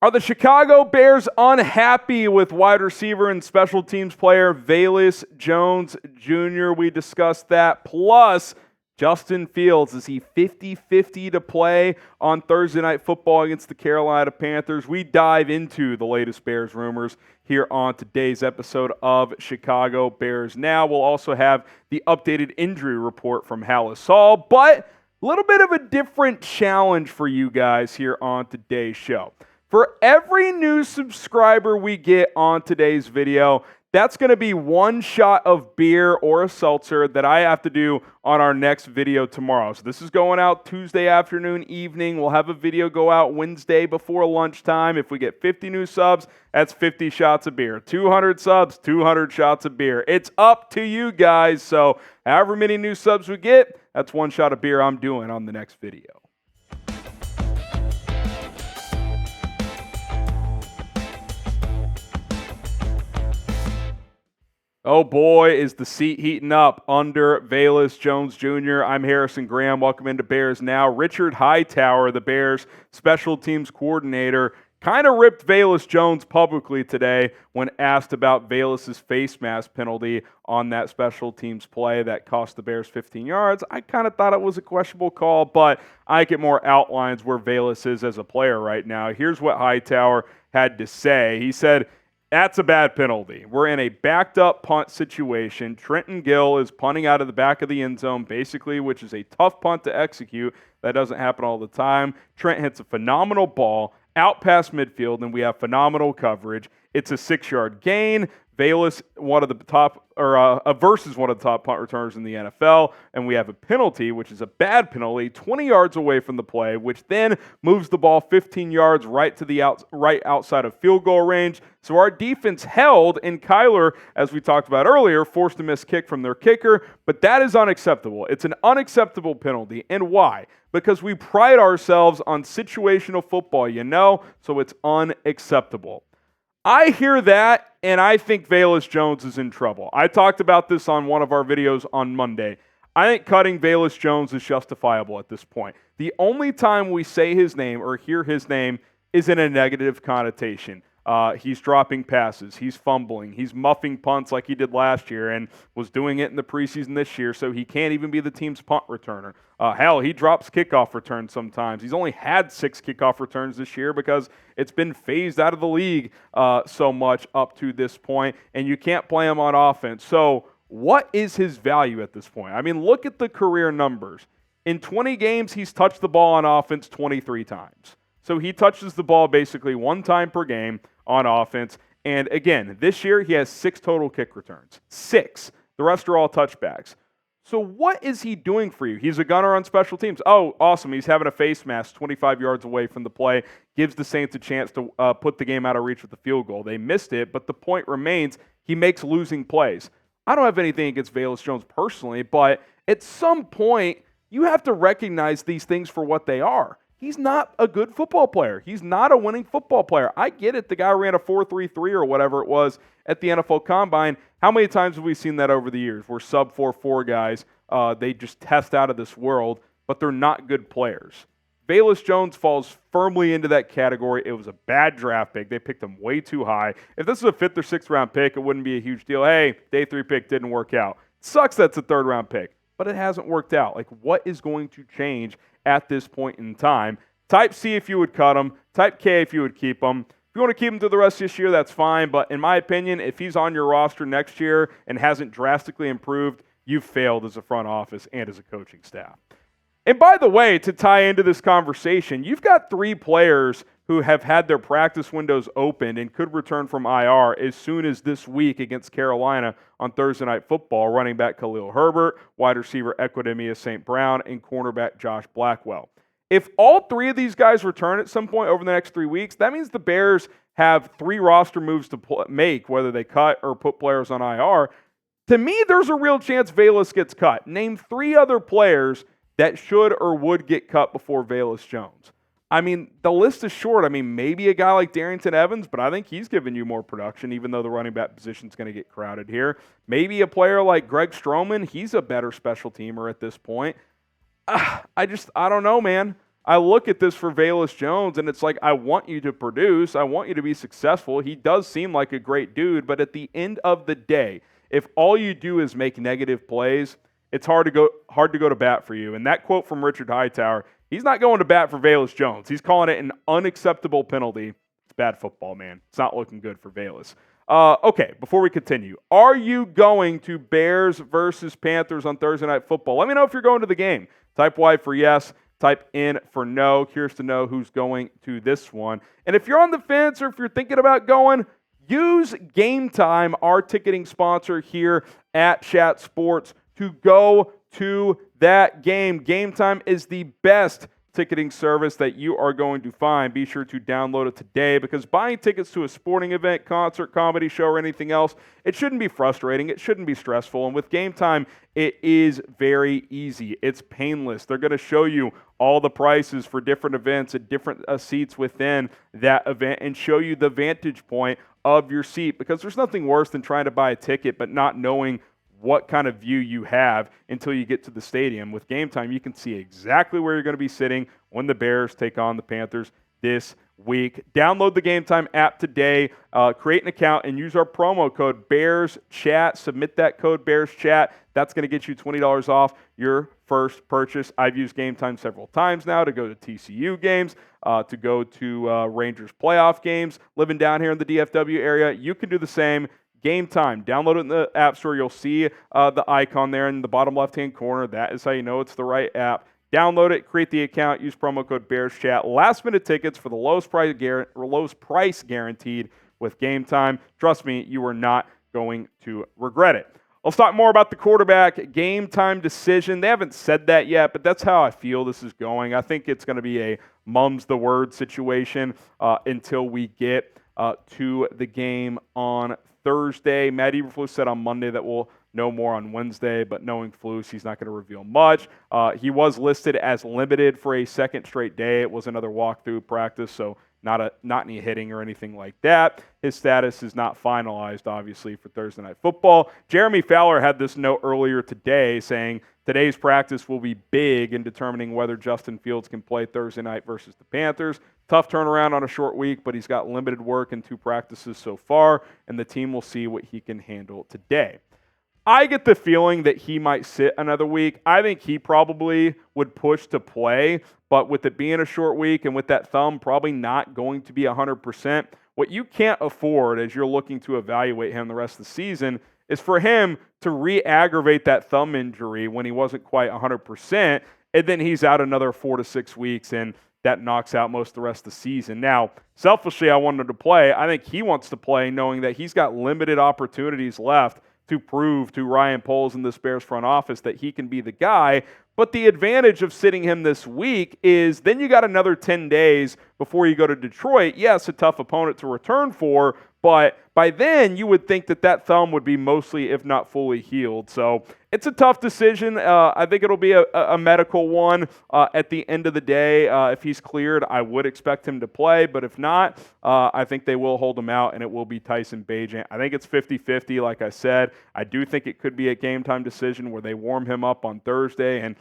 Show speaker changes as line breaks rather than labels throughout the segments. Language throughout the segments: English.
Are the Chicago Bears unhappy with wide receiver and special teams player Velus Jones Jr.? We discussed that. Plus, Justin Fields, is he 50-50 to play on Thursday Night Football against the Carolina Panthers? We dive into the latest Bears rumors here on today's episode of Chicago Bears Now. We'll also have the updated injury report from Halisal, but a little bit of a different challenge for you guys here on today's show. For every new subscriber we get on today's video, that's going to be one shot of beer or a seltzer that I have to do on our next video tomorrow. So this is going out Tuesday afternoon, evening. We'll have a video go out Wednesday before lunchtime. If we get 50 new subs, that's 50 shots of beer. 200 subs, 200 shots of beer. It's up to you guys. So however many new subs we get, that's one shot of beer I'm doing on the next video. Oh boy, is the seat heating up under Velus Jones Jr. I'm Harrison Graham. Welcome into Bears Now. Richard Hightower, the Bears special teams coordinator, kind of ripped Velus Jones publicly today when asked about Velus's face mask penalty on that special teams play that cost the Bears 15 yards. I kind of thought it was a questionable call, but I get more outlines where Velus is as a player right now. Here's what Hightower had to say. He said, "That's a bad penalty. We're in a backed-up punt situation. Trenton Gill is punting out of the back of the end zone, basically, which is a tough punt to execute. That doesn't happen all the time. Trent hits a phenomenal ball out past midfield, and we have phenomenal coverage. It's a 6-yard gain. Velus, versus one of the top punt returners in the NFL, and we have a penalty, which is a bad penalty, 20 yards away from the play, which then moves the ball 15 yards right to the right outside of field goal range. So our defense held, and Kyler, as we talked about earlier, forced a missed kick from their kicker, but that is unacceptable. It's an unacceptable penalty, and why? Because we pride ourselves on situational football, so it's unacceptable." I hear that, and I think Velus Jones is in trouble. I talked about this on one of our videos on Monday. I think cutting Velus Jones is justifiable at this point. The only time we say his name or hear his name is in a negative connotation. He's dropping passes. He's fumbling. He's muffing punts like he did last year and was doing it in the preseason this year, so he can't even be the team's punt returner. Hell, he drops kickoff returns sometimes. He's only had 6 kickoff returns this year because it's been phased out of the league so much up to this point, and you can't play him on offense. So what is his value at this point? I mean, look at the career numbers. In 20 games, he's touched the ball on offense 23 times. So he touches the ball basically 1 time per game on offense. And again, this year he has 6 total kick returns. 6. The rest are all touchbacks. So what is he doing for you? He's a gunner on special teams. Oh, awesome. He's having a face mask 25 yards away from the play. Gives the Saints a chance to put the game out of reach with the field goal. They missed it, but the point remains he makes losing plays. I don't have anything against Velus Jones personally, but at some point you have to recognize these things for what they are. He's not a good football player. He's not a winning football player. I get it. The guy ran a 4.33 or whatever it was at the NFL Combine. How many times have we seen that over the years where sub 4.4 guys, they just test out of this world, but they're not good players? Velus Jones falls firmly into that category. It was a bad draft pick. They picked him way too high. If this was a 5th or 6th round pick, it wouldn't be a huge deal. Hey, day 3 pick didn't work out. It sucks that's a 3rd round pick, but it hasn't worked out. Like, what is going to change at this point in time? Type C if you would cut him. Type K if you would keep him. If you want to keep him through the rest of this year, that's fine. But in my opinion, if he's on your roster next year and hasn't drastically improved, you've failed as a front office and as a coaching staff. And by the way, to tie into this conversation, you've got 3 players who have had their practice windows opened and could return from IR as soon as this week against Carolina on Thursday Night Football. Running back Khalil Herbert, wide receiver Equanimeous St. and cornerback Josh Blackwell. If all 3 of these guys return at some point over the next 3 weeks, that means the Bears have 3 roster moves to make, whether they cut or put players on IR. To me, there's a real chance Velus gets cut. Name 3 other players that should or would get cut before Velus Jones. I mean, the list is short. I mean, maybe a guy like Darrington Evans, but I think he's giving you more production, even though the running back position is going to get crowded here. Maybe a player like Greg Stroman. He's a better special teamer at this point. I don't know, man. I look at this for Velus Jones, and it's like, I want you to produce. I want you to be successful. He does seem like a great dude, but at the end of the day, if all you do is make negative plays, it's hard to go to bat for you. And that quote from Richard Hightower, he's not going to bat for Velus Jones. He's calling it an unacceptable penalty. It's bad football, man. It's not looking good for Velus. Okay, before we continue, are you going to Bears versus Panthers on Thursday Night Football? Let me know if you're going to the game. Type Y for yes. Type in for no. Curious to know who's going to this one. And if you're on the fence or if you're thinking about going, use GameTime, our ticketing sponsor here at Chat Sports, to go to that game. GameTime is the best ticketing service that you are going to find. Be sure to download it today, because buying tickets to a sporting event, concert, comedy show, or anything else, it shouldn't be frustrating. It shouldn't be stressful. And with GameTime, it is very easy. It's painless. They're going to show you all the prices for different events and different seats within that event and show you the vantage point of your seat, because there's nothing worse than trying to buy a ticket but not knowing what kind of view you have until you get to the stadium. With GameTime, you can see exactly where you're going to be sitting when the Bears take on the Panthers this week. Download the GameTime app today, create an account, and use our promo code BearsChat. Submit that code BearsChat. That's going to get you $20 off your first purchase. I've used GameTime several times now to go to TCU games, to go to Rangers playoff games. Living down here in the DFW area, you can do the same. GameTime. Download it in the App Store. You'll see the icon there in the bottom left-hand corner. That is how you know it's the right app. Download it, create the account, use promo code BearsChat. Last-minute tickets for the lowest price guaranteed with GameTime. Trust me, you are not going to regret it. Let's talk more about the quarterback game time decision. They haven't said that yet, but that's how I feel this is going. I think it's going to be a mum's the word situation until we get to the game on Thursday. Matt Eberflus said on Monday that we'll know more on Wednesday, but knowing Flus, he's not going to reveal much. He was listed as limited for a second straight day. It was another walkthrough practice, so not any hitting or anything like that. His status is not finalized, obviously, for Thursday Night Football. Jeremy Fowler had this note earlier today saying today's practice will be big in determining whether Justin Fields can play Thursday night versus the Panthers. Tough turnaround on a short week, but he's got limited work in 2 practices so far, and the team will see what he can handle today. I get the feeling that he might sit another week. I think he probably would push to play, but with it being a short week and with that thumb probably not going to be 100%, what you can't afford as you're looking to evaluate him the rest of the season is for him to re-aggravate that thumb injury when he wasn't quite 100%, and then he's out another 4 to 6 weeks, and that knocks out most of the rest of the season. Now, selfishly, I want him to play. I think he wants to play knowing that he's got limited opportunities left to prove to Ryan Poles and this Bears front office that he can be the guy. But the advantage of sitting him this week is then you got another 10 days before you go to Detroit. Yes, a tough opponent to return for, but by then you would think that thumb would be mostly, if not fully, healed. So it's a tough decision. I think it'll be a medical one at the end of the day. If he's cleared, I would expect him to play, but if not, I think they will hold him out, and it will be Tyson Bagent. I think it's 50-50, like I said. I do think it could be a game-time decision where they warm him up on Thursday and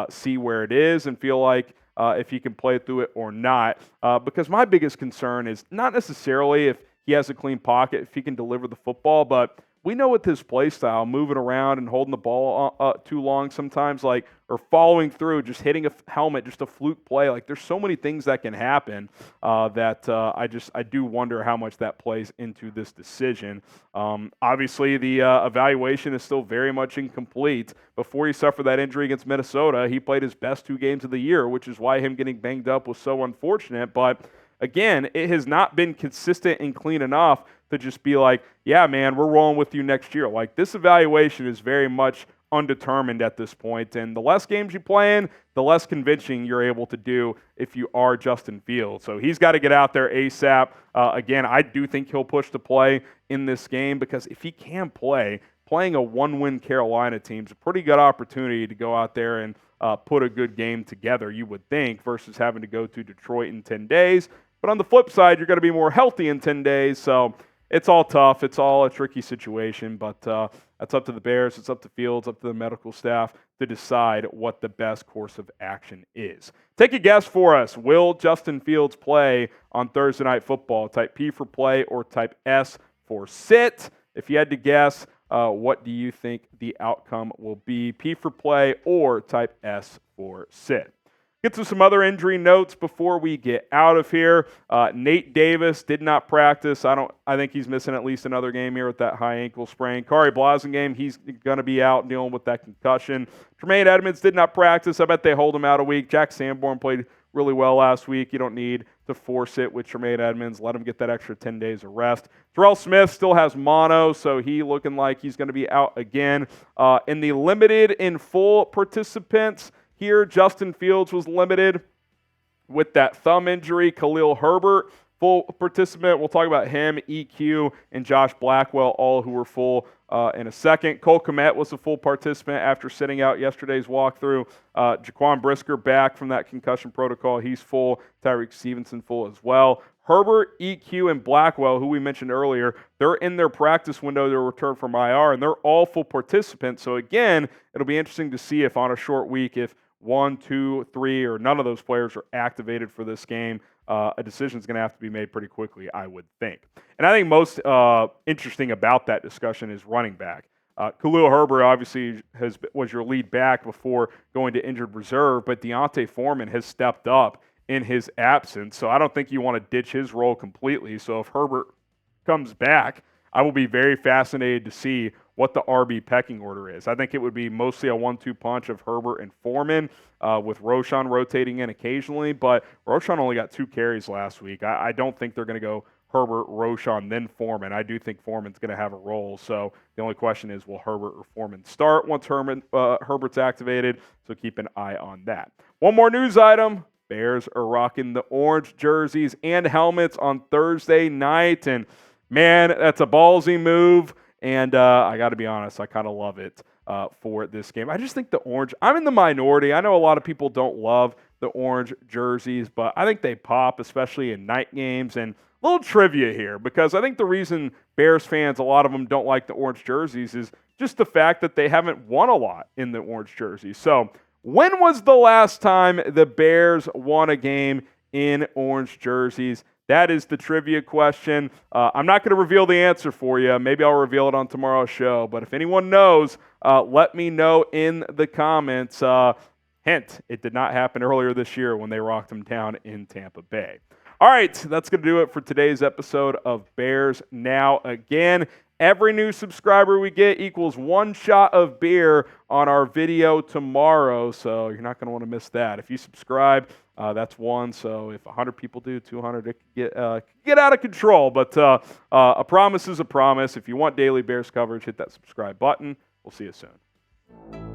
see where it is and feel like if he can play through it or not. Because my biggest concern is not necessarily if he has a clean pocket, if he can deliver the football, but we know with his play style, moving around and holding the ball too long sometimes, or following through, just hitting a helmet, just a fluke play. There's so many things that can happen that I do wonder how much that plays into this decision. Obviously, the evaluation is still very much incomplete. Before he suffered that injury against Minnesota, he played his best 2 games of the year, which is why him getting banged up was so unfortunate. But again, it has not been consistent and clean enough to just be like, yeah, man, we're rolling with you next year. This evaluation is very much undetermined at this point, and the less games you play in, the less convincing you're able to do if you are Justin Fields. So he's got to get out there ASAP. Again, I do think he'll push to play in this game, because if he can play, playing a 1-win Carolina team is a pretty good opportunity to go out there and put a good game together, you would think, versus having to go to Detroit in 10 days. But on the flip side, you're going to be more healthy in 10 days, so it's all tough. It's all a tricky situation, but that's up to the Bears. It's up to Fields, up to the medical staff to decide what the best course of action is. Take a guess for us. Will Justin Fields play on Thursday Night Football? Type P for play or type S for sit. If you had to guess, what do you think the outcome will be? P for play or type S for sit. Get to some other injury notes before we get out of here. Nate Davis did not practice. I think he's missing at least another game here with that high ankle sprain. Khari Blasingame, he's going to be out dealing with that concussion. Tremaine Edmunds did not practice. I bet they hold him out a week. Jack Sanborn played really well last week. You don't need to force it with Tremaine Edmunds. Let him get that extra 10 days of rest. Terell Smith still has mono, so he looking like he's going to be out again. In the limited and full participants, here, Justin Fields was limited with that thumb injury. Khalil Herbert, full participant. We'll talk about him, EQ, and Josh Blackwell, all who were full in a second. Cole Kmet was a full participant after sitting out yesterday's walkthrough. Jaquan Brisker back from that concussion protocol. He's full. Tyreek Stevenson full as well. Herbert, EQ, and Blackwell, who we mentioned earlier, they're in their practice window to return from IR, and they're all full participants. So, again, it'll be interesting to see if on a short week, if 1, 2, 3, or none of those players are activated for this game, a decision is going to have to be made pretty quickly, I would think. And I think most interesting about that discussion is running back. Khalil Herbert obviously was your lead back before going to injured reserve, but Deontay Foreman has stepped up in his absence, so I don't think you want to ditch his role completely. So if Herbert comes back, I will be very fascinated to see what the RB pecking order is. I think it would be mostly a 1-2 punch of Herbert and Foreman, with Roschon rotating in occasionally, but Roschon only got 2 carries last week. I don't think they're going to go Herbert, Roschon, then Foreman. I do think Foreman's going to have a role, so the only question is, will Herbert or Foreman start once Herbert's activated? So keep an eye on that. One more news item. Bears are rocking the orange jerseys and helmets on Thursday night, and man, that's a ballsy move, and I got to be honest, I kind of love it for this game. I just think the orange, I'm in the minority. I know a lot of people don't love the orange jerseys, but I think they pop, especially in night games. And a little trivia here, because I think the reason Bears fans, a lot of them don't like the orange jerseys, is just the fact that they haven't won a lot in the orange jerseys. So when was the last time the Bears won a game in orange jerseys? That is the trivia question. I'm not going to reveal the answer for you. Maybe I'll reveal it on tomorrow's show. But if anyone knows, let me know in the comments. Hint, it did not happen earlier this year when they rocked them down in Tampa Bay. All right, that's going to do it for today's episode of Bears Now Again. Every new subscriber we get equals 1 shot of beer on our video tomorrow, so you're not going to want to miss that. If you subscribe, that's 1. So if 100 people do, 200, it could get out of control. But a promise is a promise. If you want daily Bears coverage, hit that subscribe button. We'll see you soon.